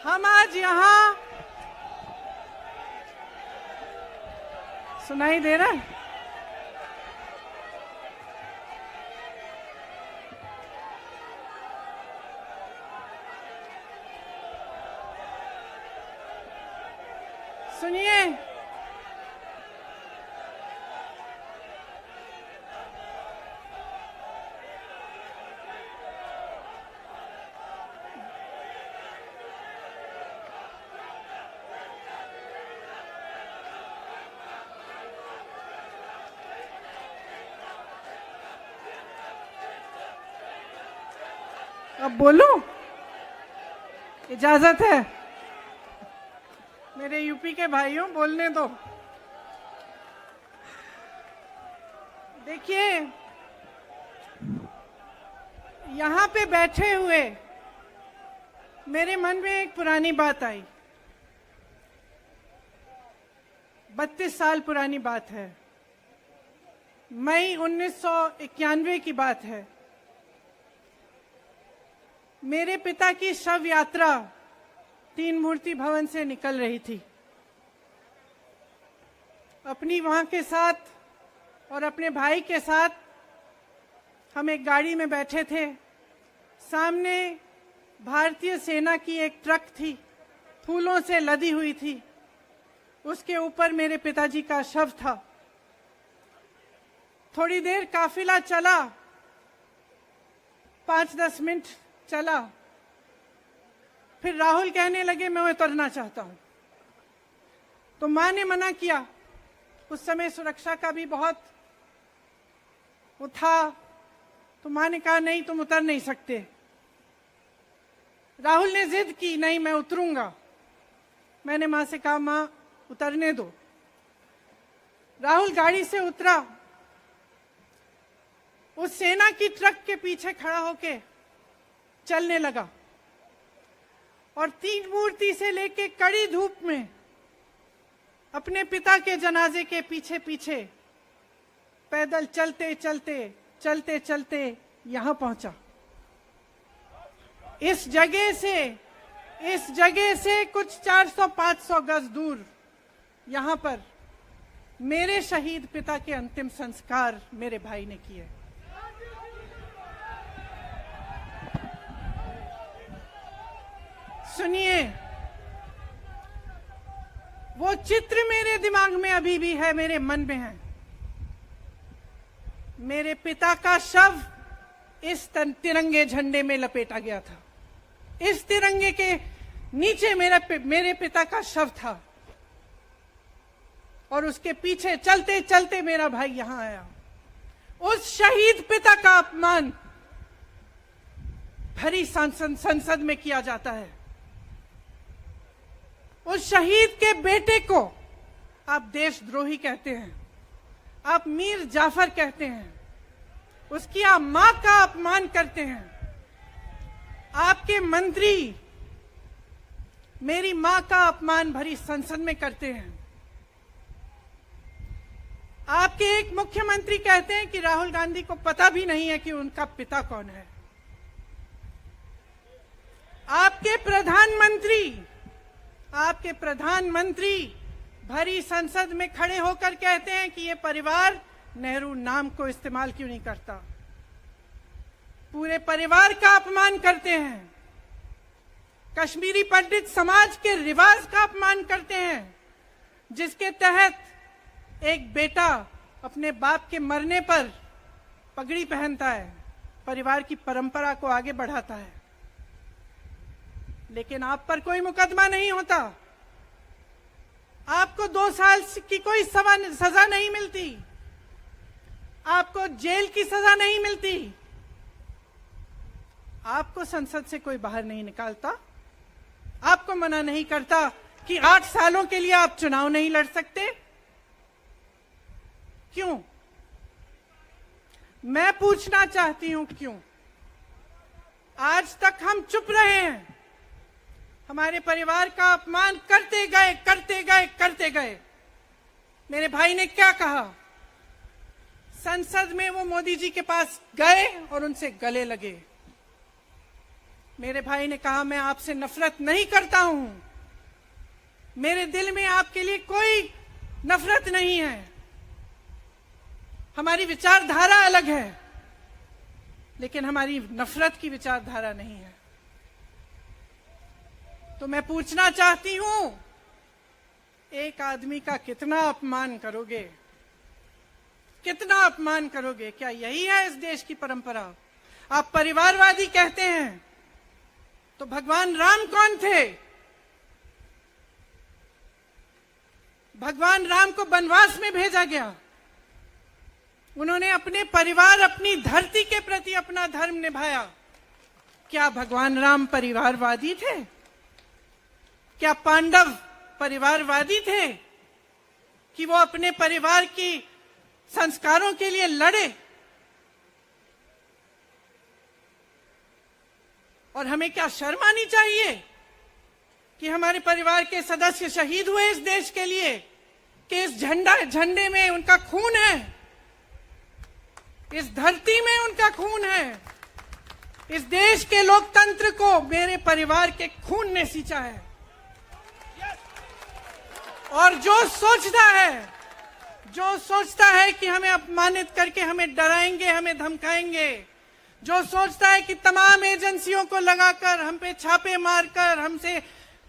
हम आज यहाँ सुनाई दे रहा है? सुनिए, अब बोलूं? इजाजत है? मेरे यूपी के भाइयों, बोलने दो। देखिए, यहां पे बैठे हुए मेरे मन में एक पुरानी बात आई। 32 साल पुरानी बात है। मई 1991 की बात है। मेरे पिता की शव यात्रा तीन मूर्ति भवन से निकल रही थी। अपनी मां के साथ और अपने भाई के साथ हम एक गाड़ी में बैठे थे। सामने भारतीय सेना की एक ट्रक थी, फूलों से लदी हुई थी। उसके ऊपर मेरे पिताजी का शव था। थोड़ी देर काफिला चला, 5-10 मिनट चला। फिर राहुल कहने लगे मैं उतरना चाहता हूं। तो मां ने मना किया। उस समय सुरक्षा का भी बहुत वो था। तो मां ने कहा नहीं, तुम उतर नहीं सकते। राहुल ने जिद की, नहीं मैं उतरूंगा। मैंने मां से कहा मां उतरने दो। राहुल गाड़ी से उतरा। उस सेना की ट्रक के पीछे खड़ा होके चलने लगा और तीन मूर्ति से लेके कड़ी धूप में अपने पिता के जनाजे के पीछे पीछे पैदल चलते चलते चलते चलते यहां पहुंचा। इस जगह से कुछ 400-500 गज दूर यहां पर मेरे शहीद पिता के अंतिम संस्कार मेरे भाई ने किए। सुनिए, वो चित्र मेरे दिमाग में अभी भी है, मेरे मन में है। मेरे पिता का शव इस तिरंगे झंडे में लपेटा गया था। इस तिरंगे के नीचे मेरे पिता का शव था और उसके पीछे चलते चलते मेरा भाई यहां आया। उस शहीद पिता का अपमान भरी संसद में किया जाता है। उस शहीद के बेटे को आप देशद्रोही कहते हैं, आप मीर जाफर कहते हैं, उसकी आप मां का अपमान करते हैं। आपके मंत्री मेरी मां का अपमान भरी संसद में करते हैं। आपके एक मुख्यमंत्री कहते हैं कि राहुल गांधी को पता भी नहीं है कि उनका पिता कौन है। आपके प्रधानमंत्री भरी संसद में खड़े होकर कहते हैं कि ये परिवार नेहरू नाम को इस्तेमाल क्यों नहीं करता। पूरे परिवार का अपमान करते हैं। कश्मीरी पंडित समाज के रिवाज का अपमान करते हैं, जिसके तहत एक बेटा अपने बाप के मरने पर पगड़ी पहनता है, परिवार की परंपरा को आगे बढ़ाता है। लेकिन आप पर कोई मुकदमा नहीं होता। आपको 2 साल की कोई सजा नहीं मिलती। आपको जेल की सजा नहीं मिलती। आपको संसद से कोई बाहर नहीं निकालता। आपको मना नहीं करता कि 8 सालों के लिए आप चुनाव नहीं लड़ सकते। क्यों? मैं पूछना चाहती हूं, क्यों? आज तक हम चुप रहे हैं। हमारे परिवार का अपमान करते गए। मेरे भाई ने क्या कहा? संसद में वो मोदी जी के पास गए और उनसे गले लगे। मेरे भाई ने कहा, मैं आपसे नफरत नहीं करता हूं, मेरे दिल में आपके लिए कोई नफरत नहीं है, हमारी विचारधारा अलग है, लेकिन हमारी नफरत की विचारधारा नहीं है। तो मैं पूछना चाहती हूं, एक आदमी का कितना अपमान करोगे, कितना अपमान करोगे? क्या यही है इस देश की परंपरा? आप परिवारवादी कहते हैं, तो भगवान राम कौन थे? भगवान राम को वनवास में भेजा गया, उन्होंने अपने परिवार, अपनी धरती के प्रति अपना धर्म निभाया। क्या भगवान राम परिवारवादी थे? क्या पांडव परिवारवादी थे कि वो अपने परिवार की संस्कारों के लिए लड़े? और हमें क्या शर्म आनी चाहिए कि हमारे परिवार के सदस्य शहीद हुए इस देश के लिए, कि इस झंडे में उनका खून है, इस धरती में उनका खून है, इस देश के लोकतंत्र को मेरे परिवार के खून ने सींचा है। और जो सोचता है कि हमें अपमानित करके हमें डराएंगे, हमें धमकाएंगे, जो सोचता है कि तमाम एजेंसियों को लगाकर हम पे छापे मारकर हमसे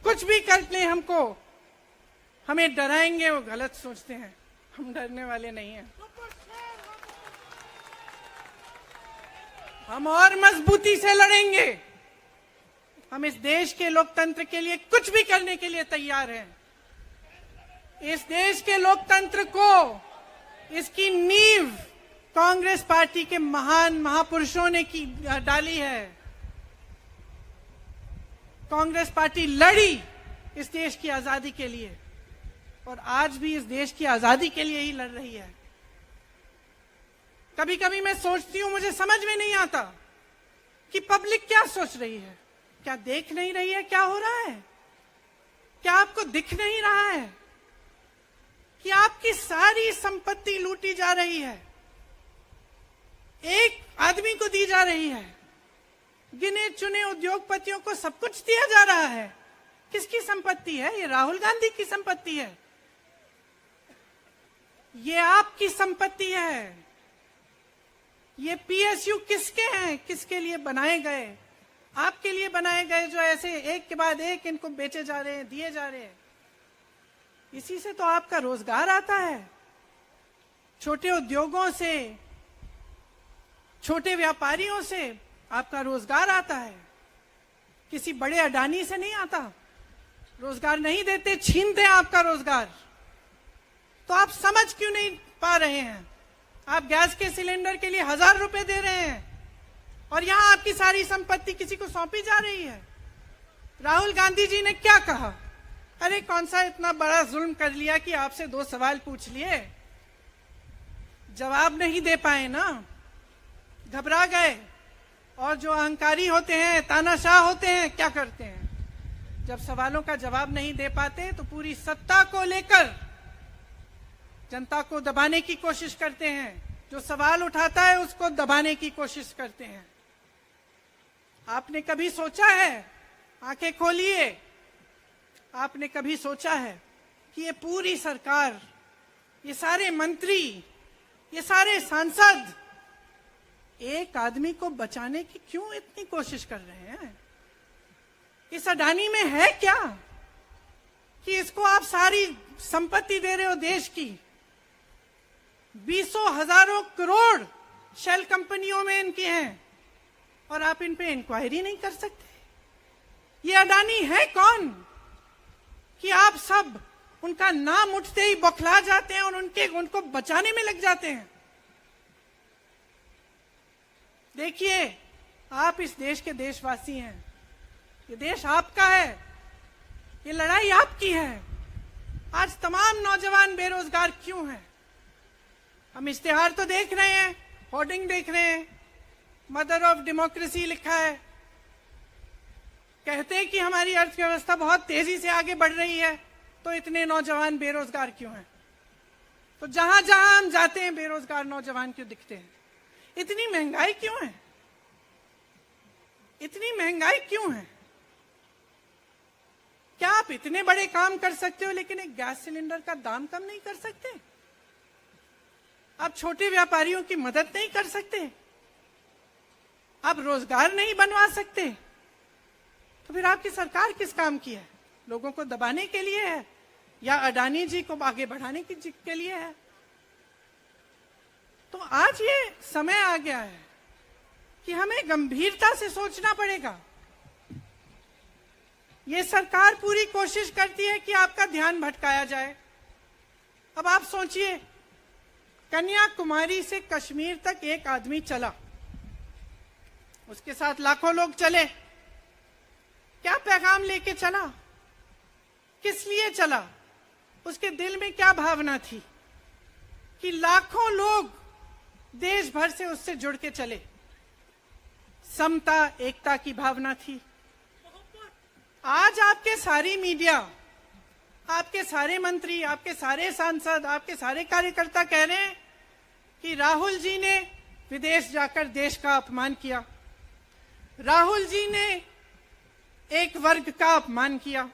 कुछ भी कर ले, हमको हमें डराएंगे, वो गलत सोचते हैं। हम डरने वाले नहीं हैं। हम और मजबूती से लड़ेंगे। हम इस देश के लोकतंत्र के लिए कुछ भी करने के लिए तैयार हैं। इस देश के लोकतंत्र को, इसकी नींव कांग्रेस पार्टी के महान महापुरुषों ने डाली है। कांग्रेस पार्टी लड़ी इस देश की आजादी के लिए और आज भी इस देश की आजादी के लिए ही लड़ रही है। कभी कभी मैं सोचती हूं, मुझे समझ में नहीं आता कि पब्लिक क्या सोच रही है। क्या देख नहीं रही है क्या हो रहा है? क्या आपको दिख नहीं रहा है कि आपकी सारी संपत्ति लूटी जा रही है, एक आदमी को दी जा रही है, गिने चुने उद्योगपतियों को सब कुछ दिया जा रहा है? किसकी संपत्ति है? ये राहुल गांधी की संपत्ति है, ये आपकी संपत्ति है। ये पीएसयू किसके हैं? किसके लिए बनाए गए? आपके लिए बनाए गए, जो ऐसे एक के बाद एक इनको बेचे जा रहे हैं, दिए जा रहे हैं। इसी से तो आपका रोजगार आता है। छोटे उद्योगों से, छोटे व्यापारियों से आपका रोजगार आता है, किसी बड़े अडानी से नहीं आता। रोजगार नहीं देते, छीनते हैं आपका रोजगार। तो आप समझ क्यों नहीं पा रहे हैं? आप गैस के सिलेंडर के लिए 1000 रुपए दे रहे हैं और यहां आपकी सारी संपत्ति किसी को सौंपी जा रही है। राहुल गांधी जी ने क्या कहा? अरे कौन सा इतना बड़ा जुल्म कर लिया कि आपसे 2 सवाल पूछ लिए, जवाब नहीं दे पाए ना, घबरा गए। और जो अहंकारी होते हैं, तानाशाह होते हैं, क्या करते हैं? जब सवालों का जवाब नहीं दे पाते तो पूरी सत्ता को लेकर जनता को दबाने की कोशिश करते हैं। जो सवाल उठाता है उसको दबाने की कोशिश करते हैं। आपने कभी सोचा है, आंखें खोलिए, आपने कभी सोचा है कि ये पूरी सरकार, ये सारे मंत्री, ये सारे सांसद एक आदमी को बचाने की क्यों इतनी कोशिश कर रहे हैं? इस अडानी में है क्या कि इसको आप सारी संपत्ति दे रहे हो देश की? 20 हजारों करोड़ शेल कंपनियों में इनकी हैं और आप इन पे इंक्वायरी नहीं कर सकते। ये अडानी है कौन कि आप सब उनका नाम उठते ही बौखला जाते हैं और उनको बचाने में लग जाते हैं? देखिए, आप इस देश के देशवासी हैं, ये देश आपका है, ये लड़ाई आपकी है। आज तमाम नौजवान बेरोजगार क्यों हैं? हम इश्तेहार तो देख रहे हैं, होर्डिंग देख रहे हैं, मदर ऑफ डेमोक्रेसी लिखा है, कहते हैं कि हमारी अर्थव्यवस्था बहुत तेजी से आगे बढ़ रही है, तो इतने नौजवान बेरोजगार क्यों हैं? तो जहां जहां हम जाते हैं बेरोजगार नौजवान क्यों दिखते हैं? इतनी महंगाई क्यों है? इतनी महंगाई क्यों है? क्या आप इतने बड़े काम कर सकते हो लेकिन एक गैस सिलेंडर का दाम कम नहीं कर सकते? आप छोटे व्यापारियों की मदद नहीं कर सकते? आप रोजगार नहीं बनवा सकते? तो फिर आपकी सरकार किस काम की है? लोगों को दबाने के लिए है या अडानी जी को आगे बढ़ाने के लिए है? तो आज ये समय आ गया है कि हमें गंभीरता से सोचना पड़ेगा। ये सरकार पूरी कोशिश करती है कि आपका ध्यान भटकाया जाए। अब आप सोचिए, कन्याकुमारी से कश्मीर तक एक आदमी चला, उसके साथ लाखों लोग चले। क्या पैगाम लेके चला? किस लिए चला? उसके दिल में क्या भावना थी कि लाखों लोग देश भर से उससे जुड़ के चले? समता, एकता की भावना थी। आज आपके सारी मीडिया, आपके सारे मंत्री, आपके सारे सांसद, आपके सारे कार्यकर्ता कह रहे हैं कि राहुल जी ने विदेश जाकर देश का अपमान किया, राहुल जी ने एक वर्ग का अपमान किया।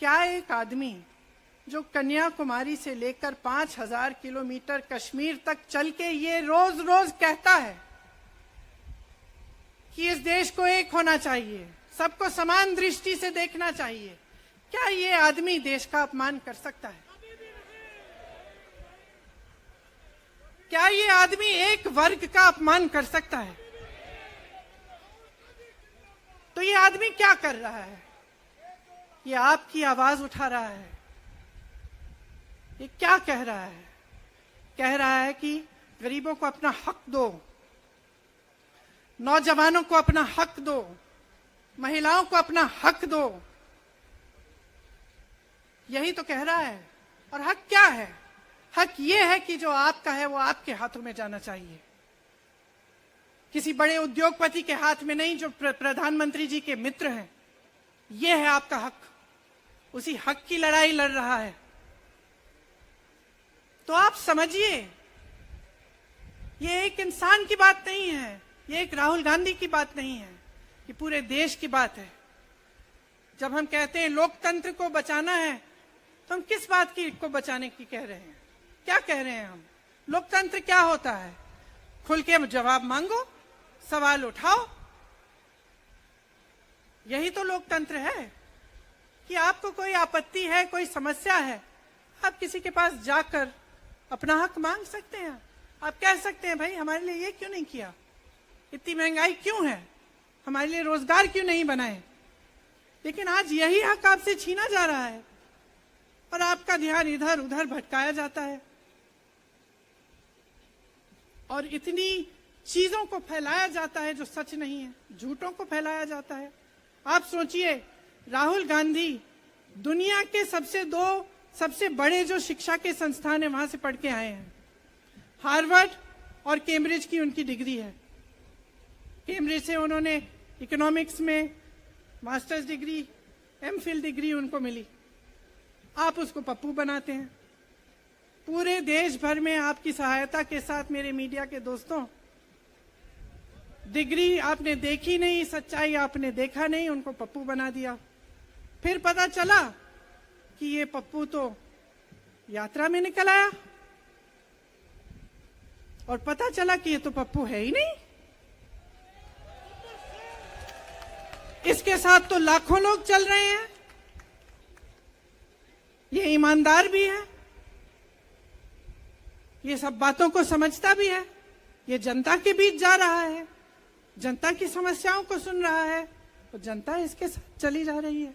क्या एक आदमी जो कन्याकुमारी से लेकर 5000 किलोमीटर कश्मीर तक चल के ये रोज रोज कहता है कि इस देश को एक होना चाहिए, सबको समान दृष्टि से देखना चाहिए, क्या ये आदमी देश का अपमान कर सकता है? क्या ये आदमी एक वर्ग का अपमान कर सकता है? तो ये आदमी क्या कर रहा है? ये आपकी आवाज उठा रहा है। ये क्या कह रहा है? कह रहा है कि गरीबों को अपना हक दो, नौजवानों को अपना हक दो, महिलाओं को अपना हक दो। यही तो कह रहा है। और हक क्या है? हक ये है कि जो आपका है वो आपके हाथों में जाना चाहिए, किसी बड़े उद्योगपति के हाथ में नहीं, जो प्रधानमंत्री जी के मित्र हैं। ये है आपका हक। उसी हक की लड़ाई लड़ रहा है। तो आप समझिए, ये एक इंसान की बात नहीं है, ये एक राहुल गांधी की बात नहीं है, ये पूरे देश की बात है। जब हम कहते हैं लोकतंत्र को बचाना है, तो हम किस बात की को बचाने की कह रहे हैं? क्या कह रहे हैं हम? लोकतंत्र क्या होता है? खुल के जवाब मांगो, सवाल उठाओ। यही तो लोकतंत्र है कि आपको कोई आपत्ति है, कोई समस्या है, आप किसी के पास जाकर अपना हक मांग सकते हैं। आप कह सकते हैं, भाई हमारे लिए ये क्यों नहीं किया, इतनी महंगाई क्यों है, हमारे लिए रोजगार क्यों नहीं बनाए। लेकिन आज यही हक आपसे छीना जा रहा है और आपका ध्यान इधर उधर भटकाया जाता है और इतनी चीजों को फैलाया जाता है जो सच नहीं है, झूठों को फैलाया जाता है। आप सोचिए, राहुल गांधी दुनिया के सबसे बड़े जो शिक्षा के संस्थान है वहां से पढ़ के आए हैं। हार्वर्ड और कैम्ब्रिज की उनकी डिग्री है। कैम्ब्रिज से उन्होंने इकोनॉमिक्स में मास्टर्स डिग्री, एमफिल डिग्री उनको मिली। आप उसको पप्पू बनाते हैं। पूरे देश भर में आपकी सहायता के साथ मेरे मीडिया के दोस्तों, डिग्री आपने देखी नहीं, सच्चाई आपने देखा नहीं, उनको पप्पू बना दिया। फिर पता चला कि ये पप्पू तो यात्रा में निकल आया और पता चला कि ये तो पप्पू है ही नहीं। इसके साथ तो लाखों लोग चल रहे हैं। ये ईमानदार भी है, ये सब बातों को समझता भी है, ये जनता के बीच जा रहा है, जनता की समस्याओं को सुन रहा है, तो जनता इसके साथ चली जा रही है।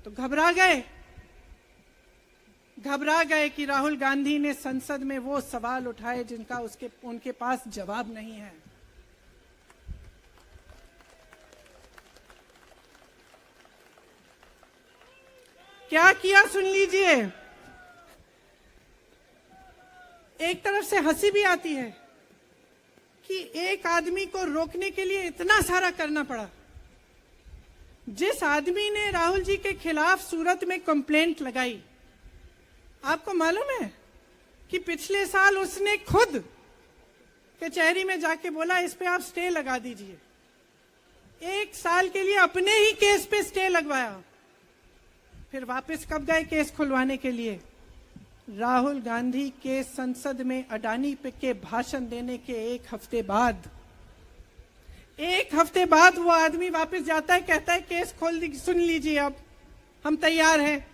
तो घबरा गए कि राहुल गांधी ने संसद में वो सवाल उठाए जिनका उनके पास जवाब नहीं है। क्या किया सुन लीजिए। एक तरफ से हंसी भी आती है कि एक आदमी को रोकने के लिए इतना सारा करना पड़ा। जिस आदमी ने राहुल जी के खिलाफ सूरत में कंप्लेंट लगाई, आपको मालूम है कि पिछले साल उसने खुद कचहरी में जाके बोला इस पे आप स्टे लगा दीजिए। 1 साल के लिए अपने ही केस पे स्टे लगवाया। फिर वापस कब गए केस खुलवाने के लिए? राहुल गांधी के संसद में अडानी पे के भाषण देने के 1 हफ्ते बाद। 1 हफ्ते बाद वो आदमी वापस जाता है, कहता है केस खोल दी, सुन लीजिए अब हम तैयार हैं।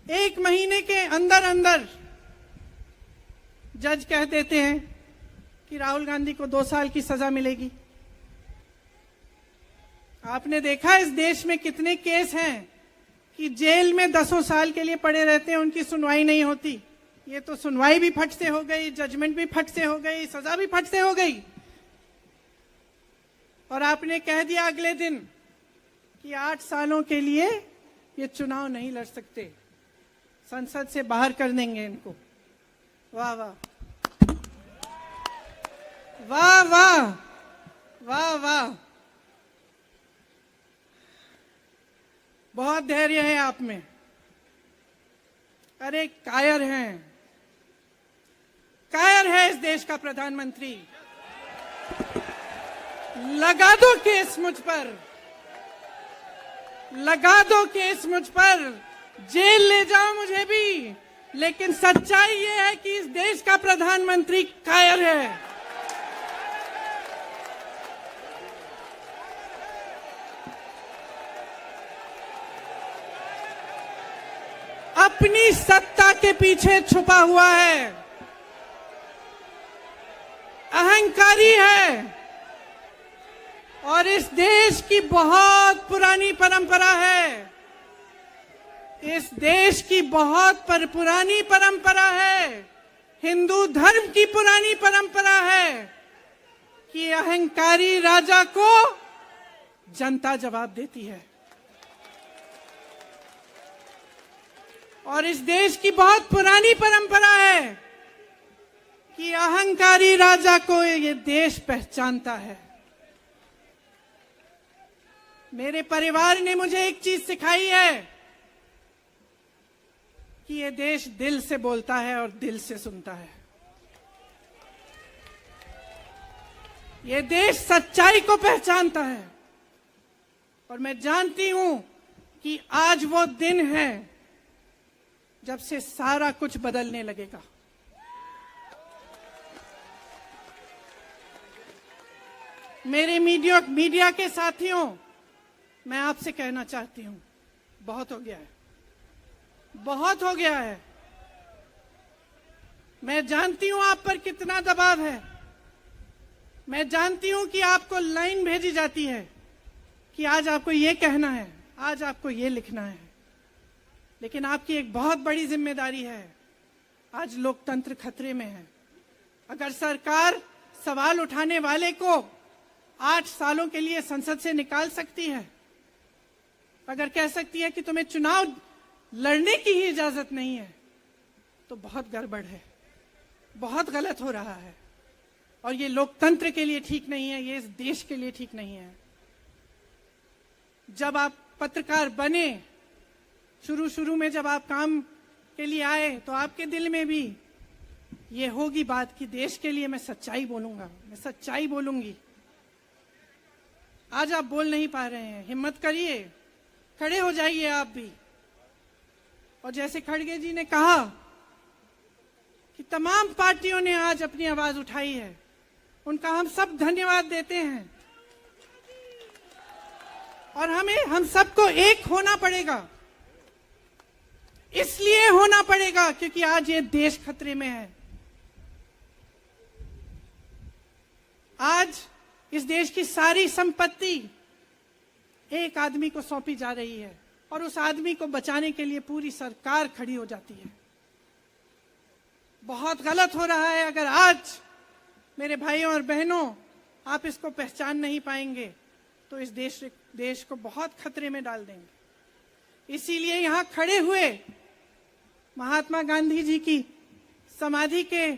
1 महीने के अंदर अंदर जज कह देते हैं कि राहुल गांधी को 2 साल की सजा मिलेगी। आपने देखा इस देश में कितने केस हैं कि जेल में 10 साल के लिए पड़े रहते हैं, उनकी सुनवाई नहीं होती। ये तो सुनवाई भी फट से हो गई, जजमेंट भी फट से हो गई, सजा भी फट से हो गई। और आपने कह दिया अगले दिन कि 8 सालों के लिए ये चुनाव नहीं लड़ सकते, संसद से बाहर कर देंगे इनको। वाह वाह वाह वाह वाह वाह, बहुत धैर्य है आप में। अरे कायर हैं, कायर है इस देश का प्रधानमंत्री। लगा दो केस मुझ पर, लगा दो केस मुझ पर, जेल ले जाओ मुझे भी, लेकिन सच्चाई ये है कि इस देश का प्रधानमंत्री कायर है। अपनी सत्ता के पीछे छुपा हुआ है, अहंकारी है। और इस देश की बहुत पुरानी परंपरा है, इस देश की बहुत पुरानी परंपरा है, हिंदू धर्म की पुरानी परंपरा है कि अहंकारी राजा को जनता जवाब देती है। और इस देश की बहुत पुरानी परंपरा है कि अहंकारी राजा को ये देश पहचानता है। मेरे परिवार ने मुझे एक चीज सिखाई है कि ये देश दिल से बोलता है और दिल से सुनता है। ये देश सच्चाई को पहचानता है। और मैं जानती हूं कि आज वो दिन है जब से सारा कुछ बदलने लगेगा। मेरे मीडिया के साथियों, मैं आपसे कहना चाहती हूं, बहुत हो गया है, बहुत हो गया है। मैं जानती हूं आप पर कितना दबाव है। मैं जानती हूं कि आपको लाइन भेजी जाती है कि आज आपको ये कहना है, आज आपको ये लिखना है। लेकिन आपकी एक बहुत बड़ी जिम्मेदारी है। आज लोकतंत्र खतरे में है। अगर सरकार सवाल उठाने वाले को 8 सालों के लिए संसद से निकाल सकती है, अगर कह सकती है कि तुम्हें चुनाव लड़ने की ही इजाजत नहीं है, तो बहुत गड़बड़ है, बहुत गलत हो रहा है। और ये लोकतंत्र के लिए ठीक नहीं है, ये इस देश के लिए ठीक नहीं है। जब आप पत्रकार बने, शुरू में जब आप काम के लिए आए, तो आपके दिल में भी ये होगी बात कि देश के लिए मैं सच्चाई बोलूंगा, मैं सच्चाई बोलूंगी। आज आप बोल नहीं पा रहे हैं, हिम्मत करिए, खड़े हो जाइए आप भी। और जैसे खड़गे जी ने कहा कि तमाम पार्टियों ने आज अपनी आवाज उठाई है, उनका हम सब धन्यवाद देते हैं। और हम सबको एक होना पड़ेगा, इसलिए होना पड़ेगा क्योंकि आज ये देश खतरे में है। आज इस देश की सारी संपत्ति एक आदमी को सौंपी जा रही है और उस आदमी को बचाने के लिए पूरी सरकार खड़ी हो जाती है। बहुत गलत हो रहा है। अगर आज मेरे भाइयों और बहनों आप इसको पहचान नहीं पाएंगे तो इस देश को बहुत खतरे में डाल देंगे। इसीलिए यहां खड़े हुए महात्मा गांधी जी की समाधि के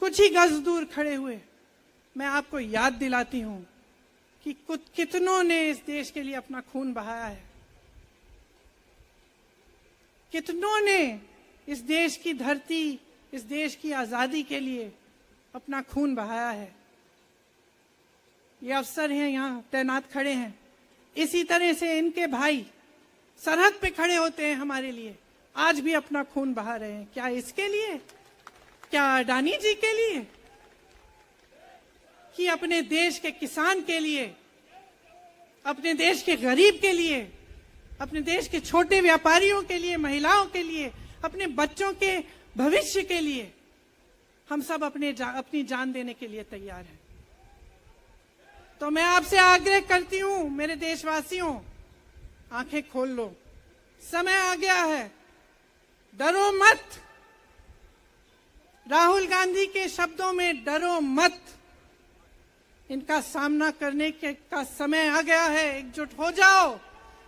कुछ ही गज दूर खड़े हुए मैं आपको याद दिलाती हूं कि कितनों ने इस देश के लिए अपना खून बहाया है, कितनों ने इस देश की धरती, इस देश की आजादी के लिए अपना खून बहाया है। ये अफसर हैं यहाँ तैनात खड़े हैं, इसी तरह से इनके भाई सरहद पे खड़े होते हैं हमारे लिए, आज भी अपना खून बहा रहे हैं। क्या इसके लिए? क्या अडानी जी के लिए? कि अपने देश के किसान के लिए, अपने देश के गरीब के लिए, अपने देश के छोटे व्यापारियों के लिए, महिलाओं के लिए, अपने बच्चों के भविष्य के लिए हम सब अपनी जान देने के लिए तैयार हैं। तो मैं आपसे आग्रह करती हूं, मेरे देशवासियों, आंखें खोल लो, समय आ गया है, डरो मत। राहुल गांधी के शब्दों में डरो मत, इनका सामना करने का समय आ गया है। एकजुट हो जाओ,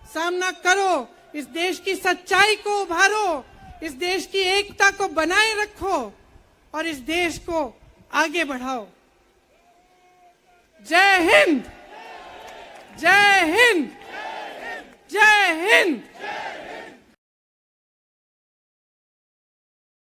सामना करो, इस देश की सच्चाई को उभारो, इस देश की एकता को बनाए रखो और इस देश को आगे बढ़ाओ। जय हिंद, जय हिंद।